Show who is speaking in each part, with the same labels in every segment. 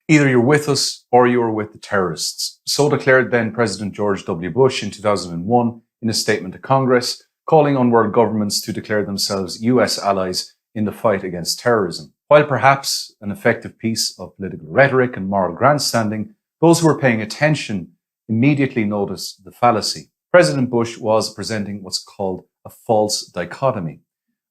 Speaker 1: Either you're with us or you are with the terrorists. So declared then President George W. Bush in 2001 in a statement to Congress, calling on world governments to declare themselves US allies in the fight against terrorism. While perhaps an effective piece of political rhetoric and moral grandstanding, those who are paying attention immediately notice the fallacy. President Bush was presenting what's called a false dichotomy.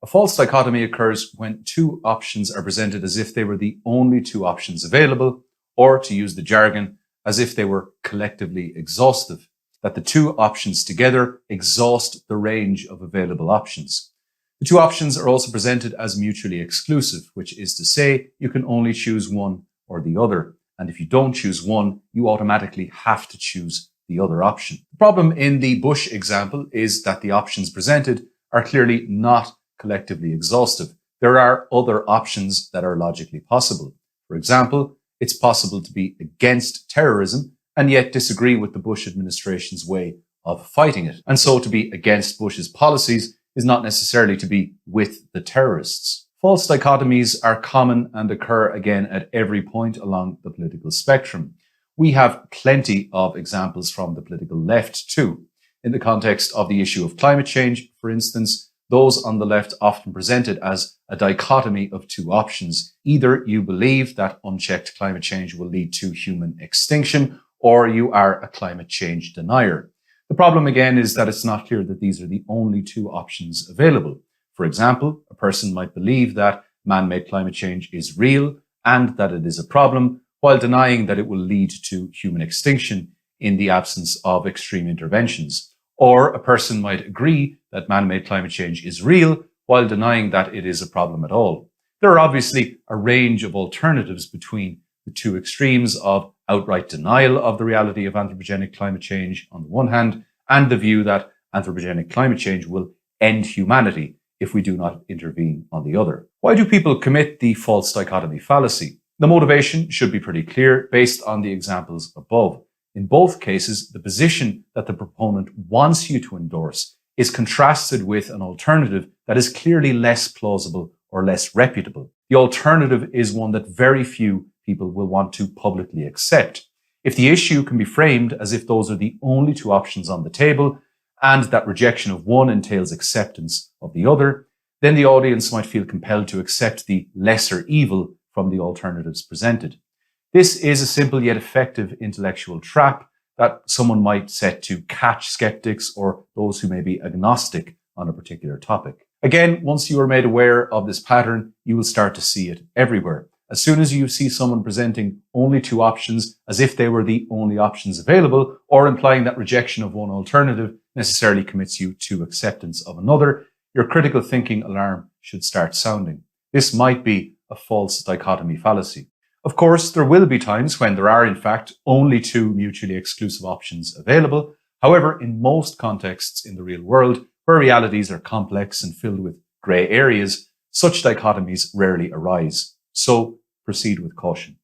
Speaker 1: A false dichotomy occurs when two options are presented as if they were the only two options available, or to use the jargon, as if they were collectively exhaustive, that the two options together exhaust the range of available options. The two options are also presented as mutually exclusive, which is to say you can only choose one or the other. And if you don't choose one, you automatically have to choose the other option. The problem in the Bush example is that the options presented are clearly not collectively exhaustive. There are other options that are logically possible. For example, it's possible to be against terrorism and yet disagree with the Bush administration's way of fighting it. And so to be against Bush's policies is not necessarily to be with the terrorists. False dichotomies are common and occur again at every point along the political spectrum. We have plenty of examples from the political left too. In the context of the issue of climate change, for instance, those on the left often present it as a dichotomy of two options. Either you believe that unchecked climate change will lead to human extinction, or you are a climate change denier. The problem again is that it's not clear that these are the only two options available. For example, a person might believe that man-made climate change is real and that it is a problem, while denying that it will lead to human extinction in the absence of extreme interventions. Or a person might agree that man-made climate change is real while denying that it is a problem at all. There are obviously a range of alternatives between the two extremes of outright denial of the reality of anthropogenic climate change on the one hand, and the view that anthropogenic climate change will end humanity if we do not intervene on the other. Why do people commit the false dichotomy fallacy? The motivation should be pretty clear based on the examples above. In both cases, the position that the proponent wants you to endorse is contrasted with an alternative that is clearly less plausible or less reputable. The alternative is one that very few people will want to publicly accept. If the issue can be framed as if those are the only two options on the table and that rejection of one entails acceptance of the other, then the audience might feel compelled to accept the lesser evil from the alternatives presented. This is a simple yet effective intellectual trap that someone might set to catch skeptics or those who may be agnostic on a particular topic. Again, once you are made aware of this pattern, you will start to see it everywhere. As soon as you see someone presenting only two options as if they were the only options available, or implying that rejection of one alternative necessarily commits you to acceptance of another, your critical thinking alarm should start sounding. This might be a false dichotomy fallacy. Of course, there will be times when there are, in fact, only two mutually exclusive options available. However, in most contexts in the real world, where realities are complex and filled with grey areas, such dichotomies rarely arise. So proceed with caution.